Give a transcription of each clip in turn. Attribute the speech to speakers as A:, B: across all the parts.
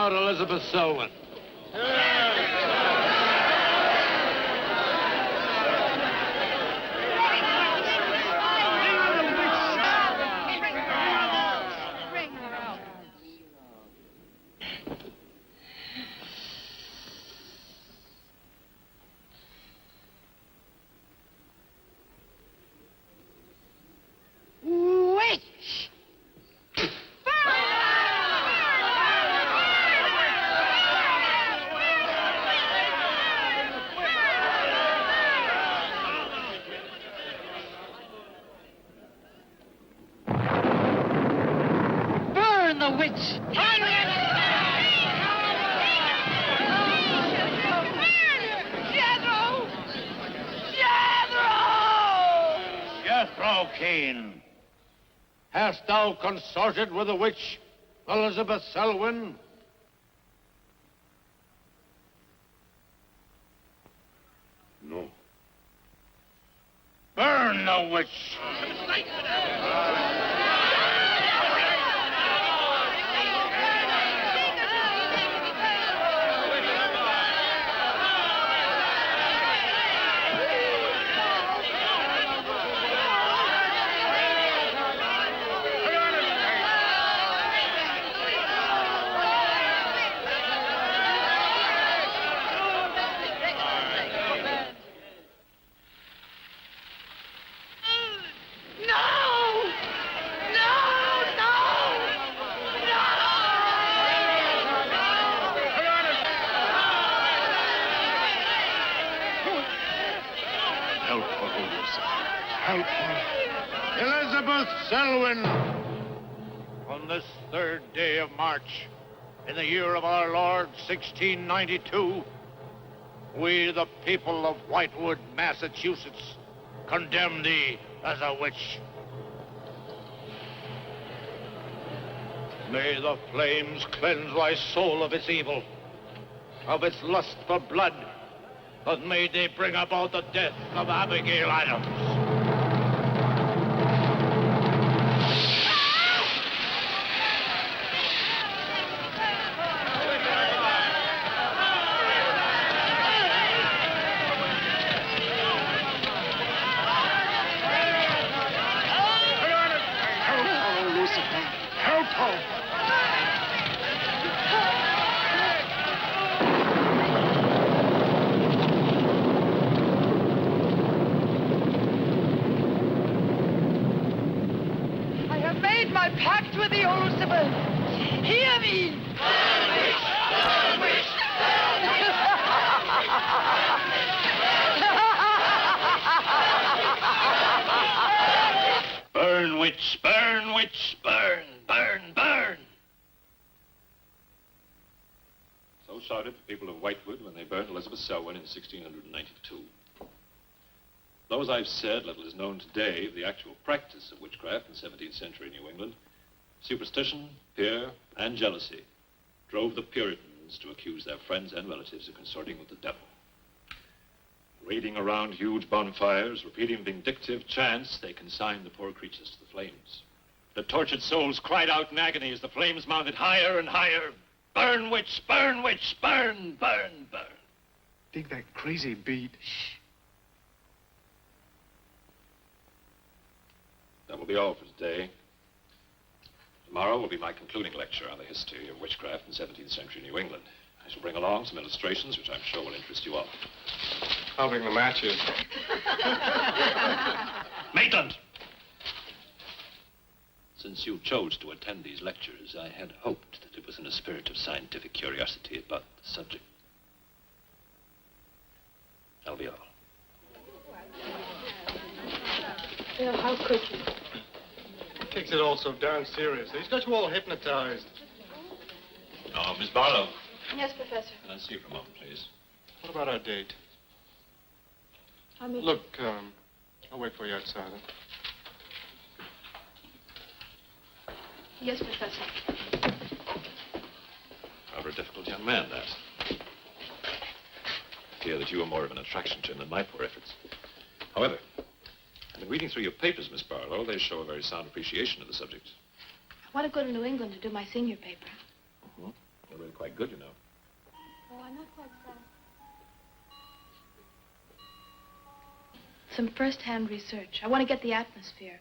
A: about Elizabeth Selwyn? Kane, hast thou consorted with the witch Elizabeth Selwyn? No. Burn the witch! Elizabeth Selwyn, on this 3rd day of March, in the year of our Lord, 1692, we, the people of Whitewood, Massachusetts, condemn thee as a witch. May the flames cleanse thy soul of its evil, of its lust for blood, but may they bring about the death of Abigail Adams.
B: Shouted the people of Whitewood when they burned Elizabeth Selwyn in 1692. Though, as I've said, little is known today of the actual practice of witchcraft in 17th century New England, superstition, fear, and jealousy drove the Puritans to accuse their friends and relatives of consorting with the devil. Raiding around huge bonfires, repeating vindictive chants, they consigned the poor creatures to the flames. The tortured souls cried out in agony as the flames mounted higher and higher. Burn, witch, burn, witch, burn, burn, burn.
C: Dig that crazy beat.
B: Shh. That will be all for today. Tomorrow will be my concluding lecture on the history of witchcraft in 17th century New England. I shall bring along some illustrations which I'm sure will interest you all.
C: I'll bring the matches.
B: Maitland! Since you chose to attend these lectures, I had hoped that it was in a spirit of scientific curiosity about the subject. That'll be all.
D: Bill, how could you?
C: He takes it all so darn seriously. He's got you all hypnotized.
B: Oh, Miss Barlow.
D: Yes, Professor.
B: Can I see you for a moment, please?
C: What about our date? Look, I'll wait for you outside. Huh?
D: Yes, Professor.
B: Rather a difficult young man, that. I fear that you are more of an attraction to him than my poor efforts. However, I've been reading through your papers, Miss Barlow. They show a very sound appreciation of the subject.
D: I want to go to New England to do my senior paper.
B: Mm-hmm. You're really quite good, you know.
D: Oh, I'm not quite sad. Some first-hand research. I want to get the atmosphere.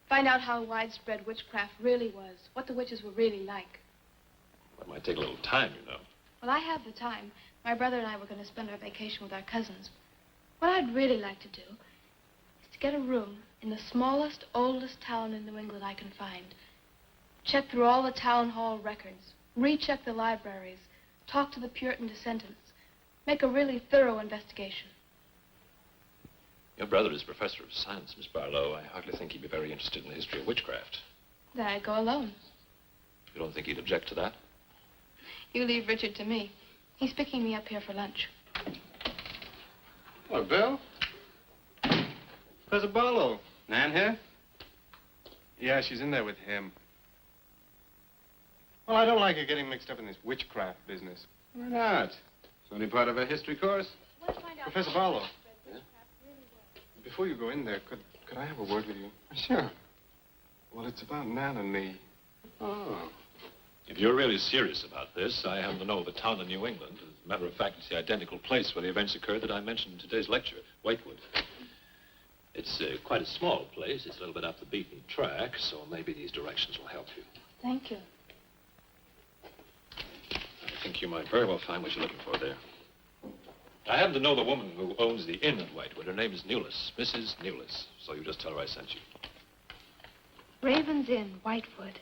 D: Find out how widespread witchcraft really was. What the witches were really like.
B: That might take a little time, you know.
D: Well, I have the time. My brother and I were going to spend our vacation with our cousins. What I'd really like to do is to get a room in the smallest, oldest town in New England I can find. Check through all the town hall records. Recheck the libraries. Talk to the Puritan descendants. Make a really thorough investigation.
B: Your brother is professor of science, Miss Barlow. I hardly think he'd be very interested in the history of witchcraft.
D: Then I'd go alone.
B: You don't think he'd object to that?
D: You leave Richard to me. He's picking me up here for lunch.
C: Hello, Bill. Professor Barlow.
E: Nan here?
C: Yeah, she's in there with him. Well, I don't like her getting mixed up in this witchcraft business.
E: Why not? It's only part of a history course.
C: Professor Barlow. Yeah? Before you go in there, could I have a word with you?
E: Sure.
C: Well, it's about Nan and me.
E: Oh.
B: If you're really serious about this, I happen to know of a town in New England. As a matter of fact, it's the identical place where the events occurred that I mentioned in today's lecture, Whitewood. It's quite a small place. It's a little bit off the beaten track, so maybe these directions will help you.
D: Thank you.
B: I think you might very well find what you're looking for there. I happen to know the woman who owns the inn at Whitewood. Her name is Newless, Mrs. Newless. So you just tell her I sent you.
D: Raven's Inn, Whitewood.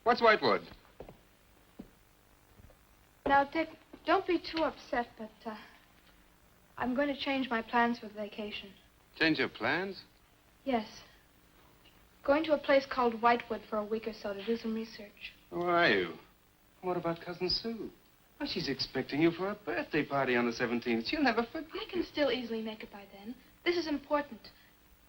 E: What's Whitewood?
D: Now, Dick, don't be too upset, but I'm going to change my plans for the vacation.
E: Change your plans?
D: Yes. Going to a place called Whitewood for a week or so to do some research.
E: Who are you? What about Cousin Sue? Oh, she's expecting you for a birthday party on the 17th. She'll never forget.
D: I can still easily make it by then. This is important.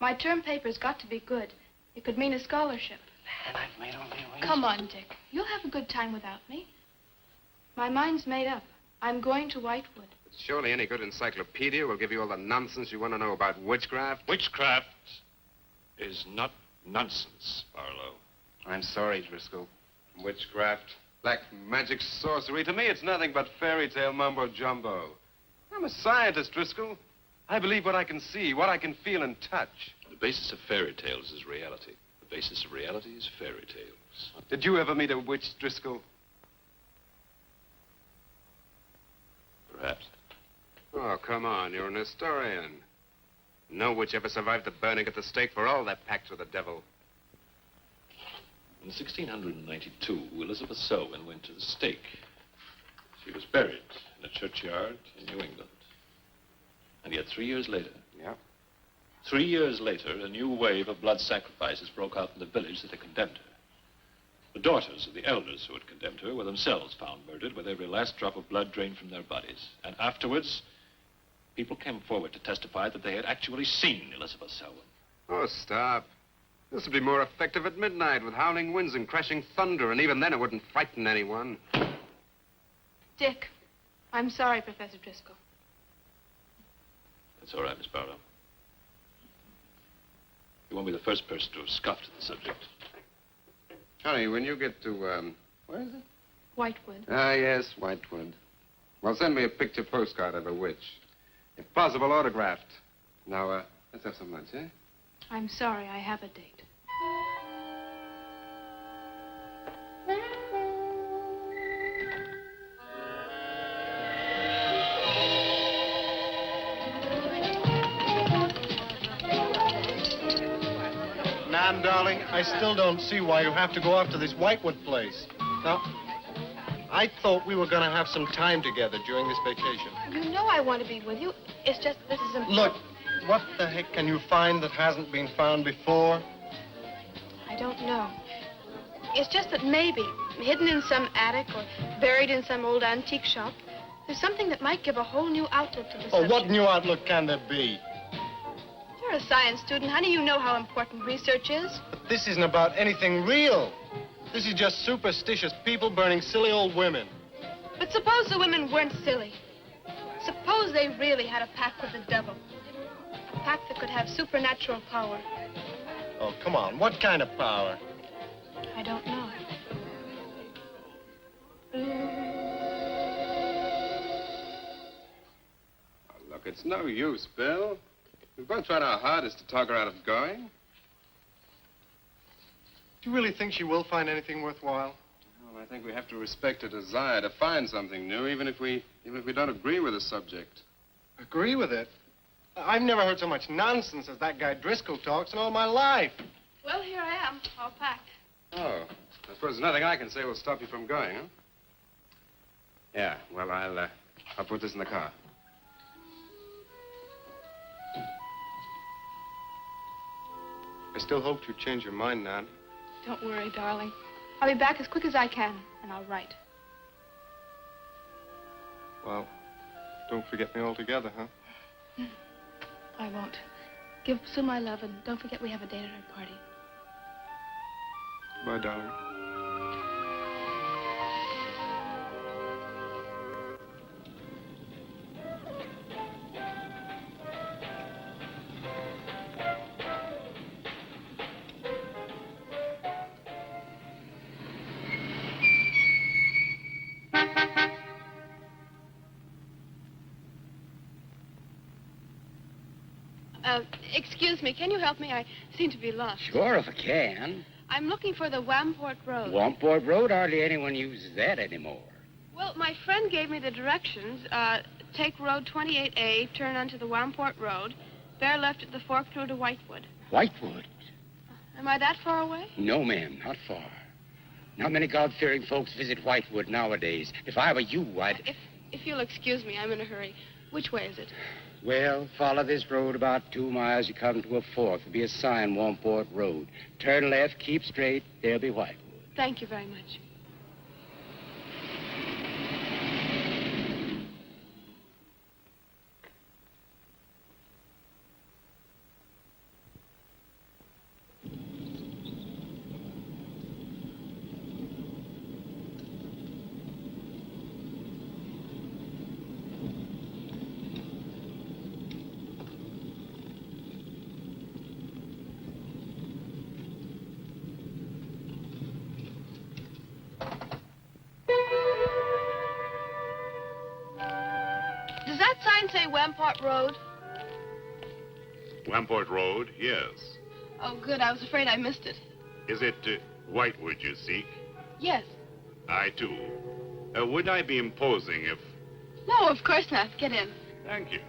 D: My term paper's got to be good. It could mean a scholarship.
E: And I've made all the arrangements.
D: Come on, Dick. You'll have a good time without me. My mind's made up. I'm going to Whitewood.
E: Surely any good encyclopedia will give you all the nonsense you want to know about witchcraft.
B: Witchcraft is not nonsense, Barlow.
E: I'm sorry, Driscoll. Witchcraft, black magic, sorcery. To me, it's nothing but fairy tale mumbo-jumbo. I'm a scientist, Driscoll. I believe what I can see, what I can feel and touch.
B: The basis of fairy tales is reality. The basis of reality is fairy tales.
E: Did you ever meet a witch, Driscoll?
B: Perhaps.
E: Oh, come on. You're an historian. No witch ever survived the burning at the stake for all that pact with the devil.
B: In 1692, Elizabeth Selwyn went to the stake. She was buried in a churchyard in New England. And yet 3 years later...
E: Yeah?
B: 3 years later, a new wave of blood sacrifices broke out in the village that had condemned her. The daughters of the elders who had condemned her were themselves found murdered with every last drop of blood drained from their bodies. And afterwards, people came forward to testify that they had actually seen Elizabeth Selwyn.
E: Oh, stop. This would be more effective at midnight with howling winds and crashing thunder, and even then it wouldn't frighten anyone.
D: Dick, I'm sorry, Professor Driscoll.
B: That's all right, Miss Barlow. You won't be the first person to have scoffed at the subject.
E: Honey, when you get to, where is it?
D: Whitewood.
E: Ah, yes, Whitewood. Well, send me a picture postcard of a witch. If possible, autographed. Now, let's have some lunch, eh?
D: I'm sorry, I have a date.
C: Nan, darling, I still don't see why you have to go off to this Whitewood place. Now, I thought we were going to have some time together during this vacation.
D: You know I want to be with you. It's just this is important.
C: Look, what the heck can you find that hasn't been found before?
D: I don't know. It's just that maybe, hidden in some attic or buried in some old antique shop, there's something that might give a whole new outlook to the subject.
C: What new outlook can there be?
D: You're a science student, honey. You know how important research is.
C: But this isn't about anything real. This is just superstitious people burning silly old women.
D: But suppose the women weren't silly. Suppose they really had a pact with the devil. A pact that could have supernatural power.
C: Oh, come on. What kind of power?
D: I don't know.
E: It's no use, Bill. We've both tried our hardest to talk her out of going.
C: Do you really think she will find anything worthwhile?
E: Well, I think we have to respect her desire to find something new, even if we don't agree with the subject.
C: Agree with it? I've never heard so much nonsense as that guy Driscoll talks in all my life.
D: Well, here I am, all packed.
E: Oh, I suppose there's nothing I can say will stop you from going, huh? Yeah, well, I'll put this in the car.
C: I still hoped you'd change your mind, Nan.
D: Don't worry, darling. I'll be back as quick as I can, and I'll write.
C: Well, don't forget me altogether, huh?
D: I won't. Give Sue my love, and don't forget we have a date at her party.
C: Bye, darling.
D: Excuse me, can you help me? I seem to be lost.
F: Sure, if I can.
D: I'm looking for the Wamport Road.
F: Wamport Road, hardly anyone uses that anymore.
D: Well, my friend gave me the directions. Take Road 28A, turn onto the Wamport Road, bear left at the fork through to Whitewood.
F: Whitewood?
D: Am I that far away?
F: No, ma'am, not far. Not many God-fearing folks visit Whitewood nowadays. If I were you, I'd...
D: If you'll excuse me, I'm in a hurry. Which way is it?
F: Well, follow this road about 2 miles. You come to a fork. There'll be a sign, Wamport Road. Turn left, keep straight. There'll be Whitewood.
D: Thank you very much. Does that sign say Wamport Road?
G: Wamport Road, yes.
D: Oh, good. I was afraid I missed it.
G: Is it Whitewood you seek?
D: Yes.
G: I, too. Would I be imposing if...
D: No, of course not. Get in.
G: Thank you.